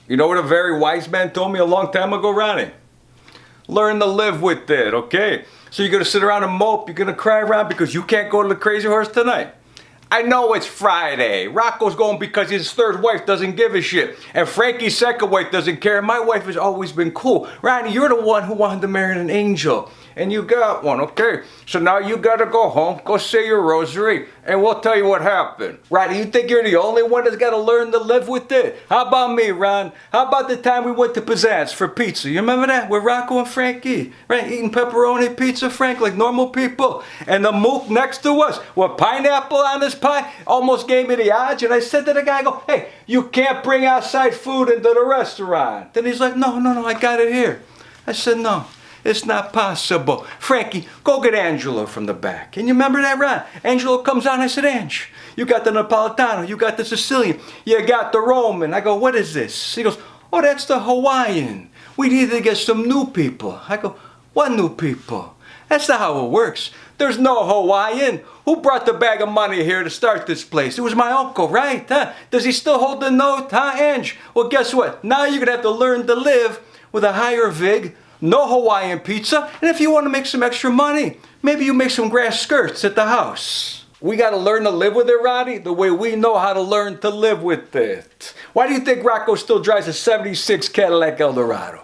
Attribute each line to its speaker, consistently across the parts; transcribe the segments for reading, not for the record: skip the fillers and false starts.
Speaker 1: You know what a very wise man told me a long time ago, Ronnie? Learn to live with it, okay? So you're gonna sit around and mope, you're gonna cry around because you can't go to the Crazy Horse tonight. I know it's Friday. Rocco's going because his third wife doesn't give a shit. And Frankie's second wife doesn't care. And my wife has always been cool. Ronnie, you're the one who wanted to marry an angel. And you got one, okay? So now you gotta go home, go say your rosary, and we'll tell you what happened. Ronnie, you think you're the only one that's gotta learn to live with it? How about me, Ron? How about the time we went to Pizzazz for pizza? You remember that? With Rocco and Frankie, right? Eating pepperoni pizza, Frank, like normal people. And the mook next to us with pineapple on his pie almost gave me the odds. And I said to the guy, I go, hey, you can't bring outside food into the restaurant. Then he's like, no, I got it here. I said, no. It's not possible. Frankie, go get Angelo from the back. And you remember that, Ron? Angelo comes on, I said, Ange, you got the Napolitano, you got the Sicilian, you got the Roman. I go, what is this? He goes, oh, that's the Hawaiian. We need to get some new people. I go, what new people? That's not how it works. There's no Hawaiian. Who brought the bag of money here to start this place? It was my uncle, right? Huh? Does he still hold the note, huh, Ange? Well, guess what? Now you're going to have to learn to live with a higher vig, no Hawaiian pizza, and if you want to make some extra money, maybe you make some grass skirts at the house. We got to learn to live with it, Ronnie, the way we know how to learn to live with it. Why do you think Rocco still drives a 76 Cadillac Eldorado?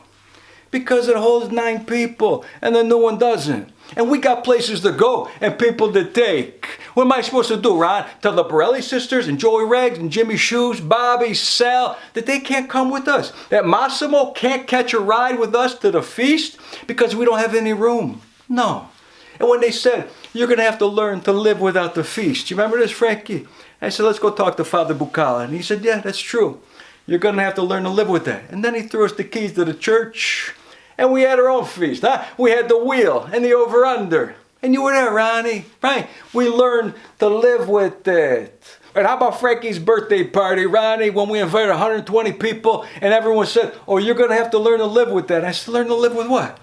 Speaker 1: Because it holds 9 people, and the new one doesn't. And we got places to go and people to take. What am I supposed to do, Ron? Tell the Borelli sisters and Joey Rags and Jimmy Shoes, Bobby, Sal, that they can't come with us. That Massimo can't catch a ride with us to the feast because we don't have any room. No. And when they said, you're going to have to learn to live without the feast. You remember this, Frankie? I said, let's go talk to Father Bucala. And he said, yeah, that's true. You're going to have to learn to live with that. And then he threw us the keys to the church. And we had our own feast, huh? We had the wheel and the over-under. And you were there, Ronnie, right? We learned to live with it. And how about Frankie's birthday party, Ronnie, when we invited 120 people and everyone said, oh, you're going to have to learn to live with that. And I said, learn to live with what?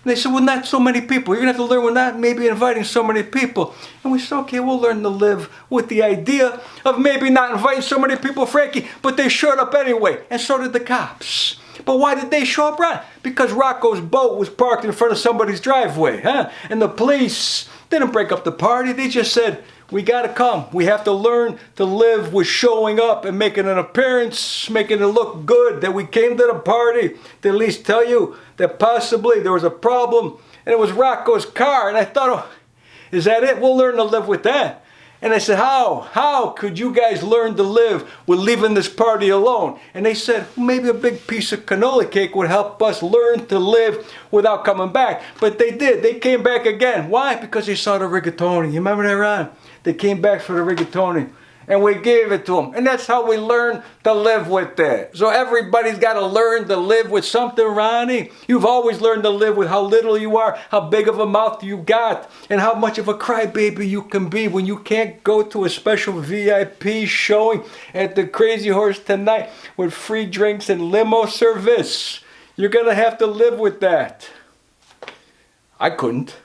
Speaker 1: And they said, well, not so many people. You're going to have to learn with not maybe inviting so many people. And we said, okay, we'll learn to live with the idea of maybe not inviting so many people, Frankie. But they showed up anyway, and so did the cops. But why did they show up, Ron? Because Rocco's boat was parked in front of somebody's driveway, huh? And the police didn't break up the party. They just said, we gotta come. We have to learn to live with showing up and making an appearance, making it look good, that we came to the party to at least tell you that possibly there was a problem and it was Rocco's car. And I thought, oh, is that it? We'll learn to live with that. And I said, how could you guys learn to live with leaving this party alone? And they said, well, maybe a big piece of cannoli cake would help us learn to live without coming back. But they did. They came back again. Why? Because they saw the rigatoni. You remember that, Ron? They came back for the rigatoni. And we gave it to them. And that's how we learn to live with it. So everybody's got to learn to live with something, Ronnie. You've always learned to live with how little you are, how big of a mouth you got, and how much of a crybaby you can be when you can't go to a special VIP showing at the Crazy Horse tonight with free drinks and limo service. You're going to have to live with that. I couldn't.